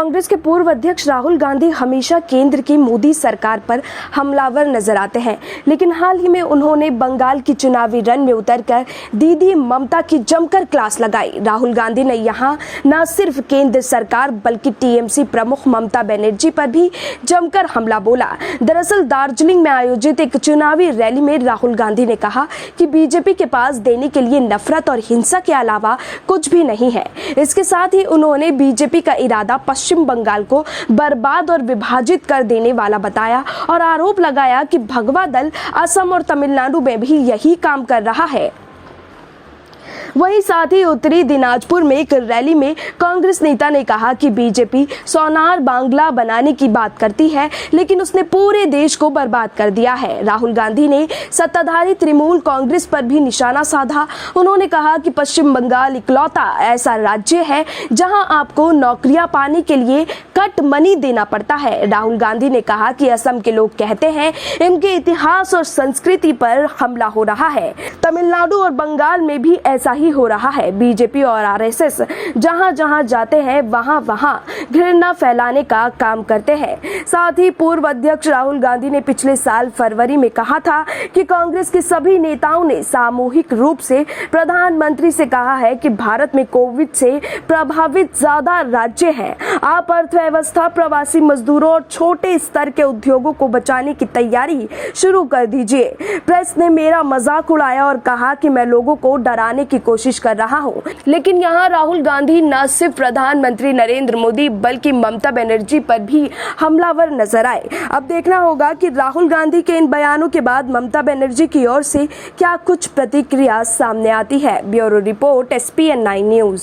कांग्रेस के पूर्व अध्यक्ष राहुल गांधी हमेशा केंद्र की मोदी सरकार पर हमलावर नजर आते हैं, लेकिन हाल ही में उन्होंने बंगाल की चुनावी रण में उतरकर दीदी ममता की जमकर क्लास लगाई। राहुल गांधी ने यहां न सिर्फ केंद्र सरकार बल्कि टीएमसी प्रमुख ममता बनर्जी पर भी जमकर हमला बोला। दरअसल दार्जिलिंग में आयोजित एक चुनावी रैली में राहुल गांधी ने कहा कि बीजेपी के पास देने के लिए नफरत और हिंसा के अलावा कुछ भी नहीं है। इसके साथ ही उन्होंने बीजेपी का इरादा पश्चिम बंगाल को बर्बाद और विभाजित कर देने वाला बताया और आरोप लगाया कि भगवा दल असम और तमिलनाडु में भी यही काम कर रहा है। वहीं साथ ही उत्तरी दिनाजपुर में एक रैली में कांग्रेस नेता ने कहा कि बीजेपी सोनार बांग्ला बनाने की बात करती है, लेकिन उसने पूरे देश को बर्बाद कर दिया है। राहुल गांधी ने सत्ताधारी तृणमूल कांग्रेस पर भी निशाना साधा। उन्होंने कहा कि पश्चिम बंगाल इकलौता ऐसा राज्य है जहां आपको नौकरियां पाने के लिए कट मनी देना पड़ता है। राहुल गांधी ने कहा कि असम के लोग कहते हैं इनके इतिहास और संस्कृति पर हमला हो रहा है। तमिलनाडु और बंगाल में भी ऐसा ही हो रहा है। बीजेपी और आरएसएस जहां जहां जाते हैं वहां वहां घृणा फैलाने का काम करते हैं। साथ ही पूर्व अध्यक्ष राहुल गांधी ने पिछले साल फरवरी में कहा था कि कांग्रेस के सभी नेताओं ने सामूहिक रूप से प्रधानमंत्री से कहा है कि भारत में कोविड से प्रभावित ज्यादा राज्य हैं। आप अर्थव्यवस्था, प्रवासी मजदूरों और छोटे स्तर के उद्योगों को बचाने की तैयारी शुरू कर दीजिए। प्रेस ने मेरा मजाक उड़ाया और कहा कि मैं लोगों को डराने की कोशिश कर रहा हूं, लेकिन यहां राहुल गांधी न सिर्फ प्रधानमंत्री नरेंद्र मोदी बल्कि ममता बनर्जी पर भी हमलावर नजर आए। अब देखना होगा कि राहुल गांधी के इन बयानों के बाद ममता बनर्जी की ओर से क्या कुछ प्रतिक्रिया सामने आती है। Bureau report SPN9 news.